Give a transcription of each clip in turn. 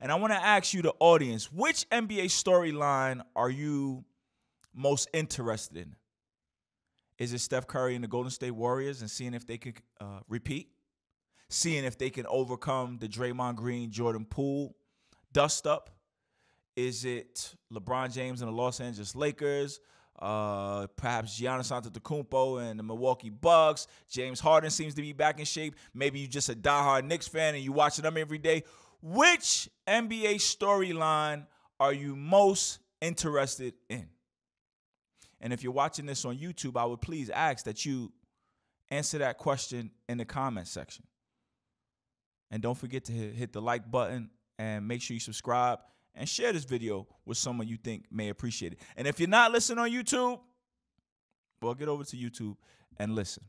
And I want to ask you, the audience, which NBA storyline are you most interested in? Is it Steph Curry and the Golden State Warriors and seeing if they could repeat? Seeing if they can overcome the Draymond Green, Jordan Poole dust up? Is it LeBron James and the Los Angeles Lakers? Perhaps Giannis Antetokounmpo and the Milwaukee Bucks? James Harden seems to be back in shape. Maybe you're just a diehard Knicks fan and you're watching them every day. Which NBA storyline are you most interested in? And if you're watching this on YouTube, I would please ask that you answer that question in the comment section. And don't forget to hit the like button and make sure you subscribe and share this video with someone you think may appreciate it. And if you're not listening on YouTube, well, get over to YouTube and listen.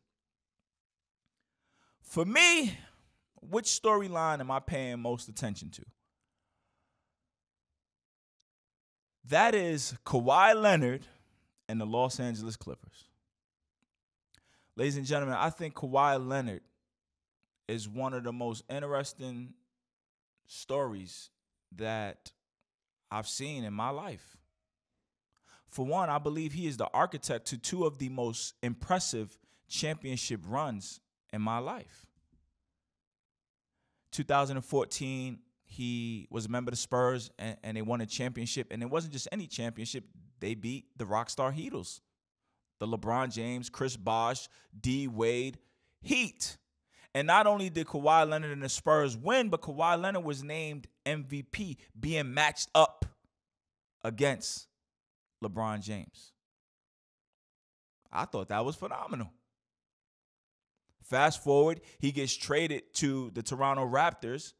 For me, which storyline am I paying most attention to? That is Kawhi Leonard and the Los Angeles Clippers. Ladies and gentlemen, I think Kawhi Leonard is one of the most interesting stories that I've seen in my life. For one, I believe he is the architect to two of the most impressive championship runs in my life. 2014, he was a member of the Spurs, and they won a championship. And it wasn't just any championship. They beat the Rockstar Heatles, the LeBron James, Chris Bosh, D. Wade Heat. And not only did Kawhi Leonard and the Spurs win, but Kawhi Leonard was named MVP, being matched up against LeBron James. I thought that was phenomenal. Fast forward, he gets traded to the Toronto Raptors,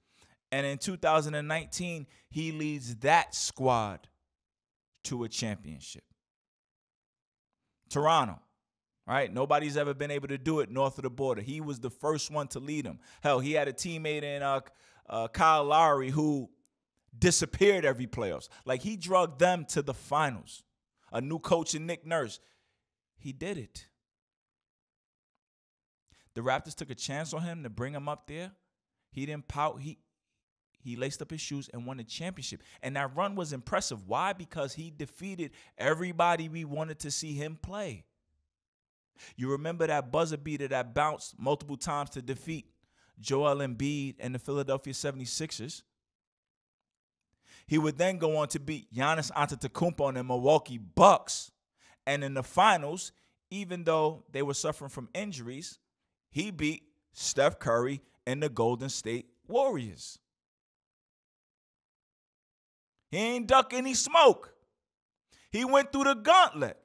and in 2019, he leads that squad to a championship. Toronto, right? Nobody's ever been able to do it north of the border. He was the first one to lead them. Hell, he had a teammate in Kyle Lowry who disappeared every playoffs. Like, he drugged them to the finals. A new coach in Nick Nurse. He did it. The Raptors took a chance on him to bring him up there. He didn't pout. He laced up his shoes and won the championship. And that run was impressive. Why? Because he defeated everybody we wanted to see him play. You remember that buzzer beater that bounced multiple times to defeat Joel Embiid and the Philadelphia 76ers. He would then go on to beat Giannis Antetokounmpo and the Milwaukee Bucks. And in the finals, even though they were suffering from injuries, he beat Steph Curry and the Golden State Warriors. He ain't duck any smoke. He went through the gauntlet.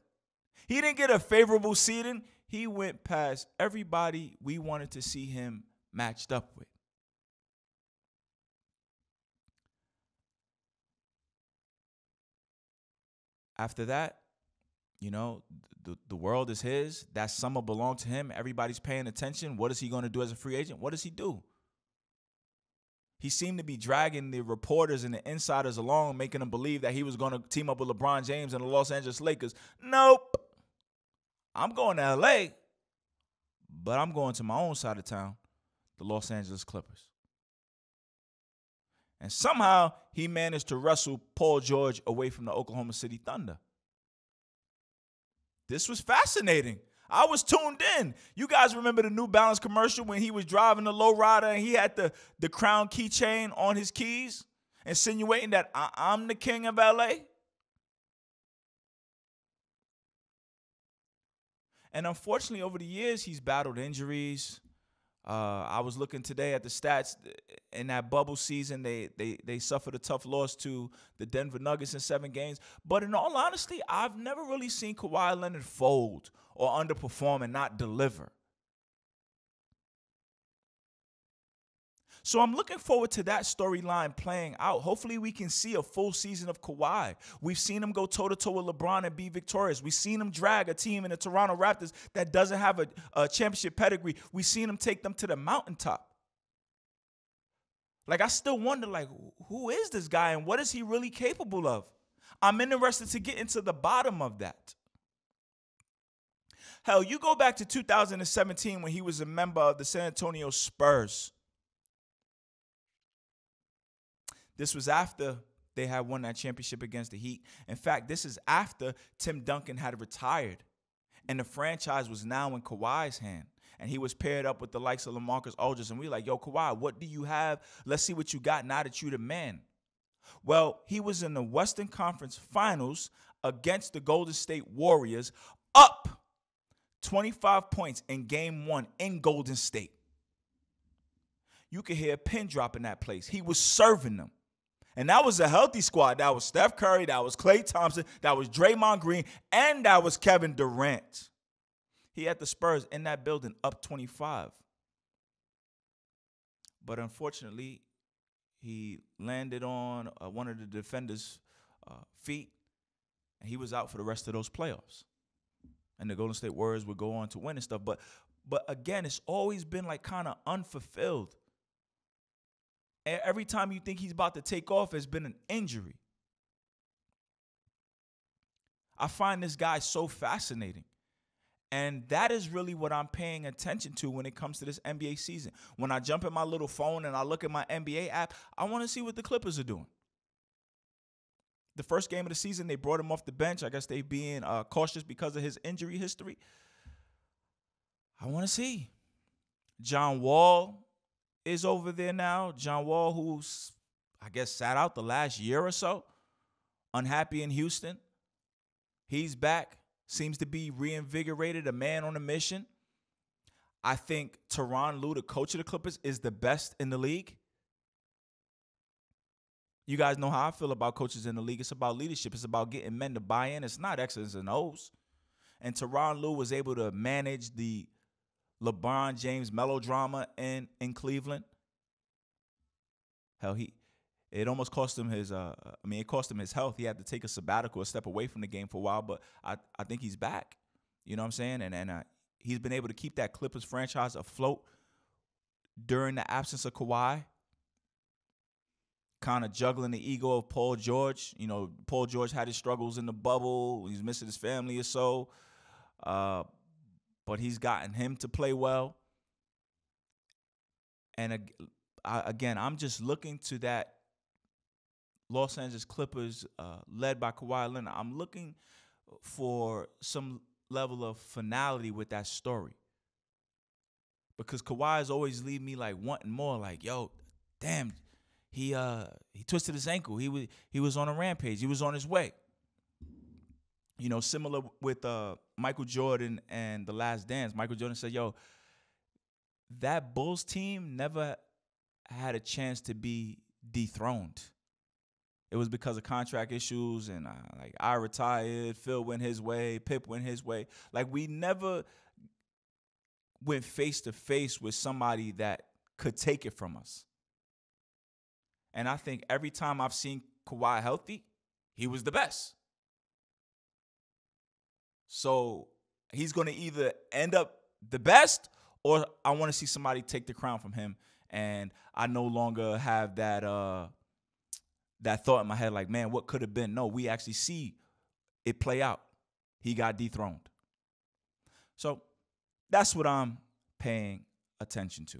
He didn't get a favorable seeding. He went past everybody we wanted to see him matched up with. After that, you know, the world is his. That summer belonged to him. Everybody's paying attention. What is he going to do as a free agent? What does he do? He seemed to be dragging the reporters and the insiders along, making them believe that he was going to team up with LeBron James and the Los Angeles Lakers. Nope. I'm going to L.A., but I'm going to my own side of town, the Los Angeles Clippers. And somehow he managed to wrestle Paul George away from the Oklahoma City Thunder. This was fascinating. I was tuned in. You guys remember the New Balance commercial when he was driving the lowrider and he had the crown keychain on his keys, insinuating that I'm the king of LA? And unfortunately, over the years, he's battled injuries. I was looking today at the stats. In that bubble season, they suffered a tough loss to the Denver Nuggets in 7 games. But in all honesty, I've never really seen Kawhi Leonard fold or underperform and not deliver. So I'm looking forward to that storyline playing out. Hopefully we can see a full season of Kawhi. We've seen him go toe-to-toe with LeBron and be victorious. We've seen him drag a team in the Toronto Raptors that doesn't have a championship pedigree. We've seen him take them to the mountaintop. Like, I still wonder, like, who is this guy and what is he really capable of? I'm interested to get into the bottom of that. Hell, you go back to 2017 when he was a member of the San Antonio Spurs. This was after they had won that championship against the Heat. In fact, this is after Tim Duncan had retired, and the franchise was now in Kawhi's hand. And he was paired up with the likes of LaMarcus Aldridge. And we like, yo, Kawhi, what do you have? Let's see what you got now that you're the man. Well, he was in the Western Conference Finals against the Golden State Warriors, up 25 points in Game 1 in Golden State. You could hear a pin drop in that place. He was serving them. And that was a healthy squad. That was Steph Curry, that was Klay Thompson, that was Draymond Green, and that was Kevin Durant. He had the Spurs in that building up 25. But unfortunately, he landed on one of the defenders' feet, and he was out for the rest of those playoffs. And the Golden State Warriors would go on to win and stuff. But again, it's always been like kind of unfulfilled. And every time you think he's about to take off, it's been an injury. I find this guy so fascinating. And that is really what I'm paying attention to when it comes to this NBA season. When I jump in my little phone and I look at my NBA app, I want to see what the Clippers are doing. The first game of the season, they brought him off the bench. I guess they being cautious because of his injury history. I want to see. John Wall is over there now. John Wall, who's, I guess, sat out the last year or so, unhappy in Houston. He's back. Seems to be reinvigorated, a man on a mission. I think Tyronn Lue, the coach of the Clippers, is the best in the league. You guys know how I feel about coaches in the league. It's about leadership. It's about getting men to buy in. It's not X's and O's. And Tyronn Lue was able to manage the LeBron James melodrama in Cleveland. Hell, it almost cost him it cost him his health. He had to take a sabbatical, a step away from the game for a while, but I think he's back. You know what I'm saying? And he's been able to keep that Clippers franchise afloat during the absence of Kawhi. Kind of juggling the ego of Paul George. You know, Paul George had his struggles in the bubble. He's missing his family or so. But he's gotten him to play well. And again, I'm just looking to that Los Angeles Clippers led by Kawhi Leonard. I'm looking for some level of finality with that story. Because Kawhi has always leave me like wanting more. Like, yo, damn, he twisted his ankle. He was on a rampage. He was on his way. You know, similar with Michael Jordan and The Last Dance. Michael Jordan said, yo, that Bulls team never had a chance to be dethroned. It was because of contract issues and I retired, Phil went his way, Pip went his way. Like, we never went face to face with somebody that could take it from us. And I think every time I've seen Kawhi healthy, he was the best. So he's going to either end up the best or I want to see somebody take the crown from him. And I no longer have that thought in my head like, man, what could have been? No, we actually see it play out. He got dethroned. So that's what I'm paying attention to.